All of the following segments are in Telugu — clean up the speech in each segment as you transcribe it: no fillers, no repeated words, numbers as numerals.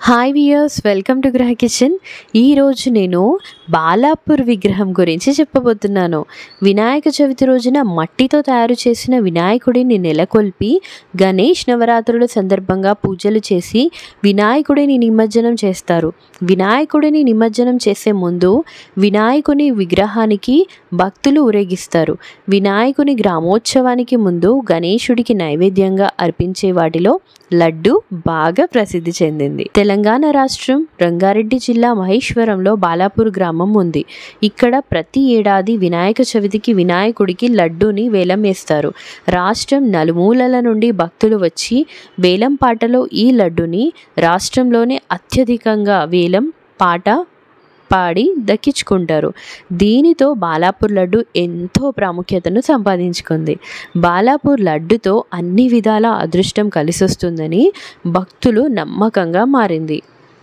హాయ్ వియర్స్, వెల్కమ్ టు గ్రహ కిచెన్. ఈరోజు నేను బాలాపూర్ విగ్రహం గురించి చెప్పబోతున్నాను. వినాయక చవితి రోజున మట్టితో తయారు చేసిన వినాయకుడిని నెలకొల్పి గణేష్ నవరాత్రుల సందర్భంగా పూజలు చేసి వినాయకుడిని నిమజ్జనం చేస్తారు. వినాయకుడిని నిమజ్జనం చేసే ముందు వినాయకుని విగ్రహానికి భక్తులు ఊరేగిస్తారు. వినాయకుని గ్రామోత్సవానికి ముందు గణేశుడికి నైవేద్యంగా అర్పించే వాటిలో లడ్డు బాగా ప్రసిద్ధి చెందింది. తెలంగాణ రాష్ట్రం రంగారెడ్డి జిల్లా మహేశ్వరంలో బాలాపూర్ గ్రామం ఉంది. ఇక్కడ ప్రతి ఏడాది వినాయక చవితికి వినాయకుడికి లడ్డూని వేలం వేస్తారు. రాష్ట్రం నలుమూలల నుండి భక్తులు వచ్చి వేలం పాటలో ఈ లడ్డుని రాష్ట్రంలోనే అత్యధికంగా వేలం పాట పాడి దక్కించుకుంటారు. దీనితో బాలాపూర్ లడ్డు ఎంతో ప్రాముఖ్యతను సంపాదించుకుంది. బాలాపూర్ లడ్డుతో అన్ని విధాల అదృష్టం కలిసొస్తుందని భక్తులు నమ్మకంగా మారింది.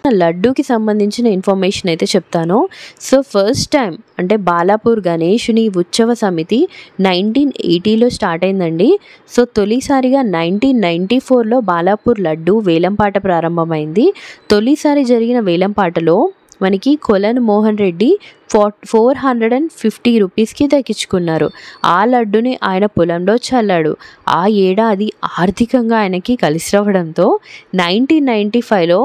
లడ్డూకి సంబంధించిన ఇన్ఫర్మేషన్ అయితే చెప్తాను. సో ఫస్ట్ టైం అంటే బాలాపూర్ గణేషుని ఉత్సవ సమితి 1980లో స్టార్ట్ అయిందండి. సో తొలిసారిగా 1994లో బాలాపూర్ లడ్డు వేలంపాట ప్రారంభమైంది. తొలిసారి జరిగిన వేలంపాటలో మనకి కొలను మోహన్ రెడ్డి 450 రూపీస్కి దక్కించుకున్నారు. ఆ లడ్డుని ఆయన పొలంలో చల్లాడు. ఆ ఏడాది ఆర్థికంగా ఆయనకి కలిసి రావడంతో 1995లో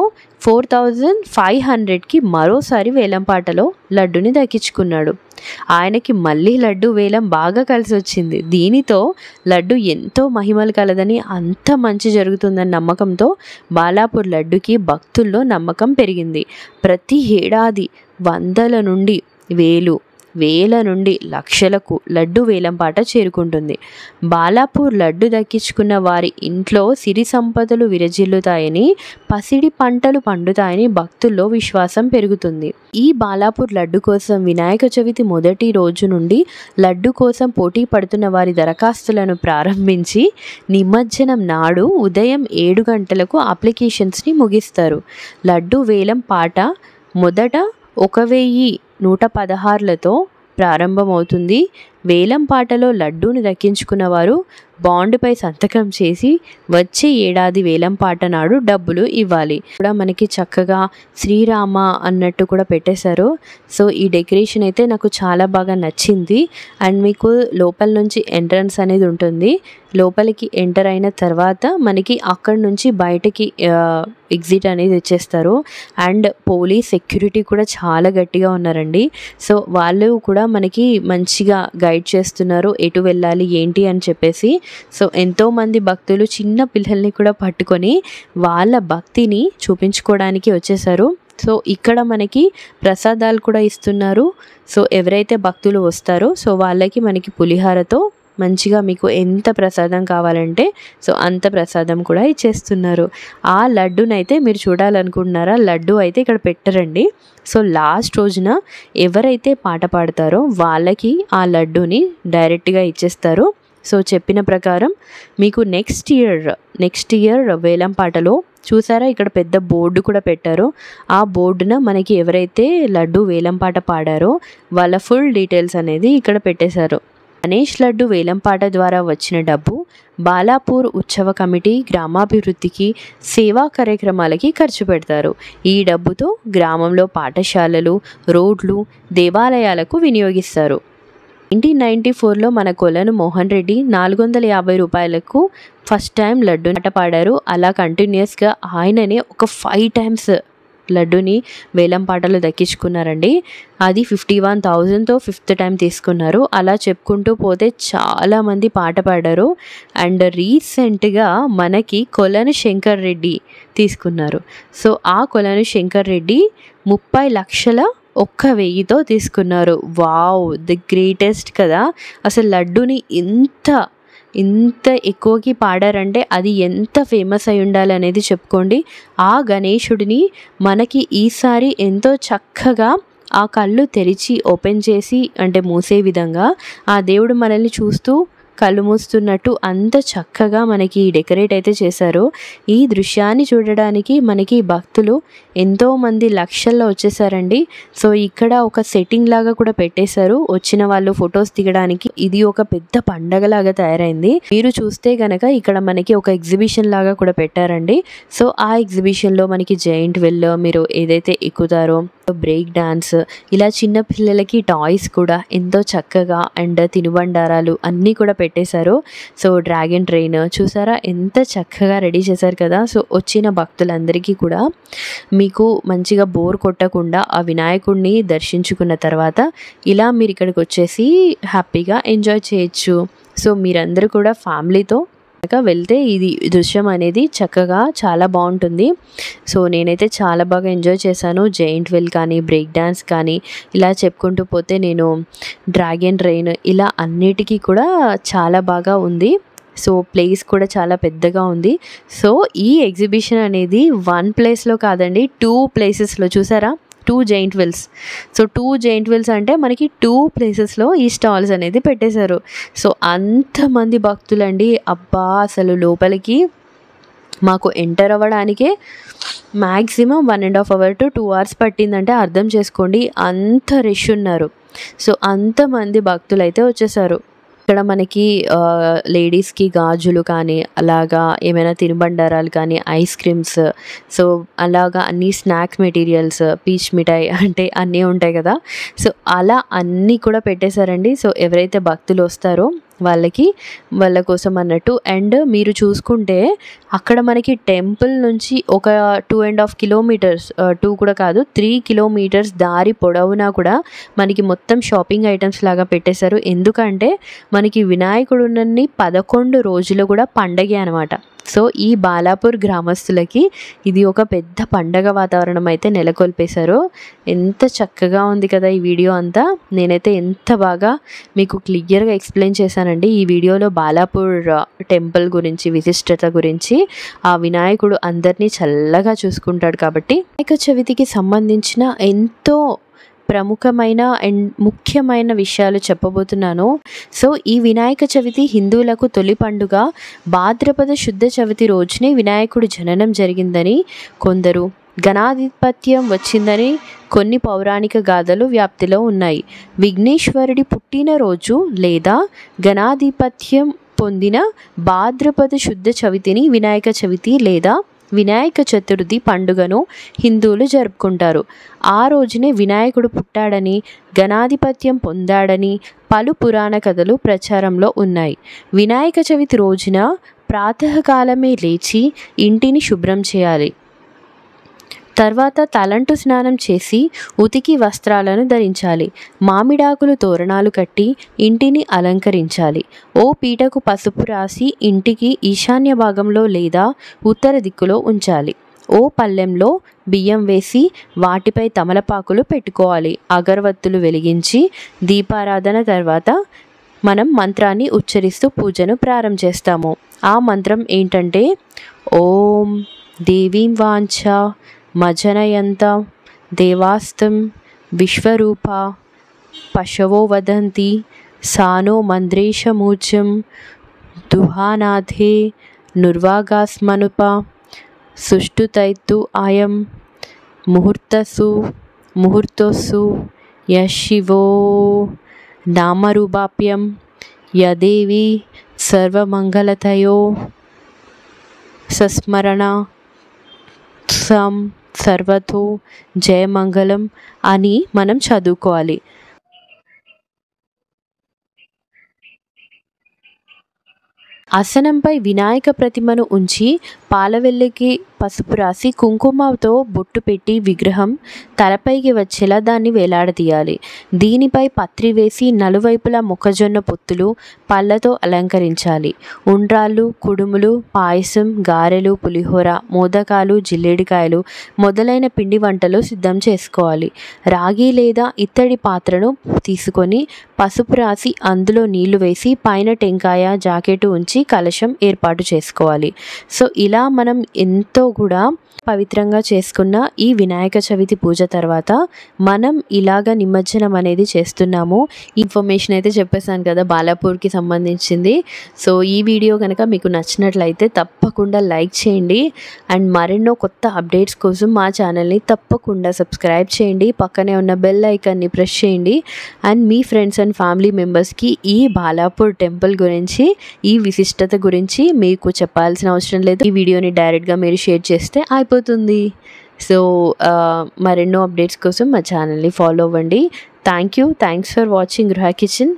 4500కి మరోసారి వేలంపాటలో లడ్డుని దక్కించుకున్నాడు. ఆయనకి మళ్ళీ లడ్డు వేలం బాగా కలిసి వచ్చింది. దీనితో లడ్డు ఎంతో మహిమలు కలదని, అంత మంచి జరుగుతుందని నమ్మకంతో బాలాపూర్ లడ్డుకి భక్తుల్లో నమ్మకం పెరిగింది. ప్రతి ఏడాది వందల నుండి వేల నుండి లక్షలకు లడ్డు వేలంపాట చేరుకుంటుంది. బాలాపూర్ లడ్డు దక్కించుకున్న వారి ఇంట్లో సిరి సంపదలు విరజిల్లుతాయని, పసిడి పంటలు పండుతాయని భక్తుల్లో విశ్వాసం పెరుగుతుంది. ఈ బాలాపూర్ లడ్డు కోసం వినాయక చవితి మొదటి రోజు నుండి లడ్డు కోసం పోటీ పడుతున్న వారి దరఖాస్తులను ప్రారంభించి నిమజ్జనం నాడు ఉదయం 7 గంటలకు అప్లికేషన్స్ని ముగిస్తారు. లడ్డు వేలం పాట మొదట 1116లతో ప్రారంభమవుతుంది. వేలం పాటలో లడ్డూని దక్కించుకున్న వారు బాండ్పై సంతకం చేసి వచ్చే ఏడాది వేలం పాట నాడు డబ్బులు ఇవ్వాలి. కూడా మనకి చక్కగా శ్రీరామ అన్నట్టు కూడా పెట్టేశారు. సో ఈ డెకరేషన్ అయితే నాకు చాలా బాగా నచ్చింది. అండ్ మీకు లోపల నుంచి ఎంట్రన్స్ అనేది ఉంటుంది. లోపలికి ఎంటర్ అయిన తర్వాత మనకి అక్కడి నుంచి బయటకి ఎగ్జిట్ అనేది ఇచ్చేస్తారు. అండ్ పోలీస్ సెక్యూరిటీ కూడా చాలా గట్టిగా ఉన్నారండి. సో వాళ్ళు కూడా మనకి మంచిగా గైడ్ చేస్తున్నారు, ఎటు వెళ్ళాలి ఏంటి అని చెప్పేసి. సో ఎంతోమంది భక్తులు చిన్న పిల్లల్ని కూడా పట్టుకొని వాళ్ళ భక్తిని చూపించుకోవడానికి వచ్చేసారు. సో ఇక్కడ మనకి ప్రసాదాలు కూడా ఇస్తున్నారు. సో ఎవరైతే భక్తులు వస్తారో సో వాళ్ళకి మనకి పులిహారతో మంచిగా మీకు ఎంత ప్రసాదం కావాలంటే సో అంత ప్రసాదం కూడా ఇచ్చేస్తున్నారు. ఆ లడ్డునైతే మీరు చూడాలనుకుంటున్నారా? లడ్డు అయితే ఇక్కడ పెట్టరండి. సో లాస్ట్ రోజున ఎవరైతే పాట పాడతారో వాళ్ళకి ఆ లడ్డుని డైరెక్ట్గా ఇచ్చేస్తారు. సో చెప్పిన ప్రకారం మీకు నెక్స్ట్ ఇయర్ వేలం పాటలో చూసారా, ఇక్కడ పెద్ద బోర్డు కూడా పెట్టారు. ఆ బోర్డున మనకి ఎవరైతే లడ్డు వేలం పాట పాడారో వాళ్ళ ఫుల్ డీటెయిల్స్ అనేది ఇక్కడ పెట్టేశారు. గణేష్ లడ్డు వేలంపాట ద్వారా వచ్చిన డబ్బు బాలాపూర్ ఉత్సవ కమిటీ గ్రామాభివృద్ధికి, సేవా కార్యక్రమాలకి ఖర్చు పెడతారు. ఈ డబ్బుతో గ్రామంలో పాఠశాలలు, రోడ్లు, దేవాలయాలకు వినియోగిస్తారు. 1994లో మన కొలను మోహన్ రెడ్డి 450 రూపాయలకు ఫస్ట్ టైం లడ్డు పాట పాడారు. అలా కంటిన్యూస్గా ఆయననే ఒక 5 టైమ్స్ లడ్డుని వేలం పాటలు దక్కించుకున్నారండి. అది 51,000తో 5th టైం తీసుకున్నారు. అలా చెప్పుకుంటూ పోతే చాలామంది పాట పాడారు. అండ్ రీసెంట్గా మనకి కొలను శంకర్ రెడ్డి తీసుకున్నారు. సో ఆ కొలను శంకర్ రెడ్డి 30 లక్షల 1,000తో తీసుకున్నారు. వావ్, ది గ్రేటెస్ట్ కదా. అసలు లడ్డుని ఇంత ఎక్కువకి పాడారంటే అది ఎంత ఫేమస్ అయి ఉండాలి అనేది చెప్పుకోండి. ఆ గణేశుడిని మనకి ఈసారి ఎంతో చక్కగా ఆ కళ్ళు తెరిచి ఓపెన్ చేసి అంటే మూసే విధంగా ఆ దేవుడు మనల్ని చూస్తూ కళ్ళు మూస్తున్నట్టు అంత చక్కగా మనకి డెకరేట్ అయితే చేశారు. ఈ దృశ్యాన్ని చూడడానికి మనకి భక్తులు ఎంతోమంది లక్షల్లో వచ్చేసారండి. సో ఇక్కడ ఒక సెట్టింగ్ లాగా కూడా పెట్టేశారు వచ్చిన వాళ్ళు ఫొటోస్ దిగడానికి. ఇది ఒక పెద్ద పండగ లాగా తయారైంది. మీరు చూస్తే గనక ఇక్కడ మనకి ఒక ఎగ్జిబిషన్ లాగా కూడా పెట్టారండి. సో ఆ ఎగ్జిబిషన్లో మనకి జైంట్ వీల్ మీరు ఏదైతే ఎక్కుతారో, బ్రేక్ డాన్స్, ఇలా చిన్న పిల్లలకి టాయ్స్ కూడా ఎంతో చక్కగా అండ్ తినుబండారాలు అన్నీ కూడా పెట్టేశారు. సో డ్రాగన్ ట్రైన్ చూసారా ఎంత చక్కగా రెడీ చేశారు కదా. సో వచ్చిన భక్తులందరికీ కూడా మీకు మంచిగా బోర్ కొట్టకుండా ఆ వినాయకుడిని దర్శించుకున్న తర్వాత ఇలా మీరు ఇక్కడికి వచ్చేసి హ్యాపీగా ఎంజాయ్ చేయొచ్చు. సో మీరందరూ కూడా ఫ్యామిలీతో వెళ్తే ఇది దృశ్యం అనేది చక్కగా చాలా బాగుంటుంది. సో నేనైతే చాలా బాగా ఎంజాయ్ చేశాను. జైంట్ వీల్ కానీ, బ్రేక్ డాన్స్ కానీ, ఇలా చెప్పుకుంటూ పోతే నేను డ్రాగన్ ట్రైన్ ఇలా అన్నిటికీ కూడా చాలా బాగా ఉంది. సో ప్లేస్ కూడా చాలా పెద్దగా ఉంది. సో ఈ ఎగ్జిబిషన్ అనేది వన్ ప్లేస్లో కాదండి, 2 ప్లేసెస్లో చూసారా, 2 giant wheels. So 2 giant wheels అంటే మనకి 2 ప్లేసెస్లో ఈ స్టాల్స్ అనేది పెట్టేశారు. సో అంతమంది భక్తులండి, అబ్బా అసలు లోపలికి మాకు ఎంటర్ అవ్వడానికే మ్యాక్సిమం 1.5 hours to 2 hours పట్టిందంటే అర్థం చేసుకోండి, అంత రష్ ఉన్నారు. సో అంతమంది భక్తులు అయితే వచ్చేసారు. ఇక్కడ మనకి లేడీస్కి గాజులు కానీ, అలాగా ఏమైనా తినుబండారాలు కానీ, ఐస్ క్రీమ్స్, సో అలాగా అన్ని స్నాక్స్ మెటీరియల్స్, పీచ్ మిఠాయి అంటే అన్నీ ఉంటాయి కదా. సో అలా అన్నీ కూడా పెట్టేశారండి. సో ఎవరైతే భక్తులు వస్తారో వాళ్ళ కోసం అన్నట్టు. అండ్ మీరు చూసుకుంటే అక్కడ మనకి టెంపుల్ నుంచి ఒక 2.5 kilometers, 2 కూడా కాదు 3 kilometers దారి పొడవునా కూడా మనకి మొత్తం షాపింగ్ ఐటమ్స్ లాగా పెట్టేశారు. ఎందుకంటే మనకి వినాయకుడు ఉన్నన్ని 11 రోజులు కూడా పండగే అనమాట. సో ఈ బాలాపూర్ గ్రామస్తులకి ఇది ఒక పెద్ద పండగ వాతావరణం అయితే నెలకొల్పేశారు. ఎంత చక్కగా ఉంది కదా ఈ వీడియో అంతా. నేనైతే ఎంత బాగా మీకు క్లియర్గా ఎక్స్ప్లెయిన్ చేశానండి ఈ వీడియోలో బాలాపూర్ టెంపుల్ గురించి, విశిష్టత గురించి. ఆ వినాయకుడు అందరినీ చల్లగా చూసుకుంటాడు కాబట్టి. వినాయక చవితికి సంబంధించిన ఎంతో ప్రముఖమైన అండ్ ముఖ్యమైన విషయాలు చెప్పబోతున్నాను. సో ఈ వినాయక చవితి హిందువులకు తొలి పండుగ. భాద్రపద శుద్ధ చవితి రోజునే వినాయకుడు జననం జరిగిందని కొందరు, గణాధిపత్యం వచ్చిందని కొన్ని పౌరాణిక గాథలు వ్యాప్తిలో ఉన్నాయి. విఘ్నేశ్వరుడి పుట్టినరోజు లేదా గణాధిపత్యం పొందిన భాద్రపద శుద్ధ చవితిని వినాయక చవితి లేదా వినాయక చతుర్థి పండుగను హిందువులు జరుపుకుంటారు. ఆ రోజునే వినాయకుడు పుట్టాడని, గణాధిపత్యం పొందాడని పలు పురాణ కథలు ప్రచారంలో ఉన్నాయి. వినాయక చవితి రోజున ప్రాతకాలమే లేచి ఇంటిని శుభ్రం చేయాలి. తర్వాత తలంటు స్నానం చేసి ఉతికి వస్త్రాలను ధరించాలి. మామిడాకులు తోరణాలు కట్టి ఇంటిని అలంకరించాలి. ఓ పీటకు పసుపు రాసి ఇంటికి ఈశాన్య భాగంలో లేదా ఉత్తర దిక్కులో ఉంచాలి. ఓ పళ్ళెంలో బియ్యం వేసి వాటిపై తమలపాకులు పెట్టుకోవాలి. అగరవత్తులు వెలిగించి దీపారాధన తర్వాత మనం మంత్రాన్ని ఉచ్చరిస్తూ పూజను ప్రారంభిస్తాము. ఆ మంత్రం ఏంటంటే, ఓం దేవీం వాంఛ మజనయంత దేవాస్తం విశ్వరూప పశవో వదంతి సానో మంద్రేశమూర్జం దుహానాథే నుర్వాగాస్మనుప సుష్టుతైత్తు ఆయం ముహూర్తస్సు యశివో నామరూపాప్యం యదేవి సర్వమంగళతయో సస్మరణ సర్వతో జయమంగళం అని మనం చదువుకోవాలి. ఆసనంపై వినాయక ప్రతిమను ఉంచి పాలవెల్లికి పసుపు రాసి కుంకుమతో బొట్టు పెట్టి విగ్రహం తలపైకి వచ్చేలా దాన్ని వేలాడదీయాలి. దీనిపై పత్రి వేసి నలువైపులా మొక్కజొన్న పొత్తులు పళ్ళతో అలంకరించాలి. ఉండ్రాళ్ళు, కుడుములు, పాయసం, గారెలు, పులిహోర, మోదకాలు, జిల్లేడికాయలు మొదలైన పిండి వంటలు సిద్ధం చేసుకోవాలి. రాగి లేదా ఇత్తడి పాత్రను తీసుకొని పసుపు రాసి అందులో నీళ్లు వేసి పైన టెంకాయ జాకెట్ ఉంచి కలశం ఏర్పాటు చేసుకోవాలి. సో ఇలా మనం ఎంతో కూడా పవిత్రంగా చేసుకున్న ఈ వినాయక చవితి పూజ తర్వాత మనం ఇలాగ నిమజ్జనం అనేది చేస్తున్నాము. ఇన్ఫర్మేషన్ అయితే చెప్పేసాను కదా బాలాపూర్కి సంబంధించింది. సో ఈ వీడియో కనుక మీకు నచ్చినట్లయితే తప్పకుండా లైక్ చేయండి. అండ్ మరెన్నో కొత్త అప్డేట్స్ కోసం మా ఛానల్ని తప్పకుండా సబ్స్క్రైబ్ చేయండి. పక్కనే ఉన్న బెల్ ఐకాన్ని ప్రెస్ చేయండి. And me friends and family మెంబర్స్కి ఈ బాలాపూర్ టెంపుల్ గురించి, ఈ విశిష్టత గురించి మీకు చెప్పాల్సిన అవసరం లేదు. ఈ వీడియోని డైరెక్ట్గా మీరు షేర్ చేస్తే అయిపోతుంది. సో మరెన్నో అప్డేట్స్ కోసం మా ఛానల్ని ఫాలో అవ్వండి. థ్యాంక్స్ ఫర్ వాచింగ్ గృహ కిచెన్.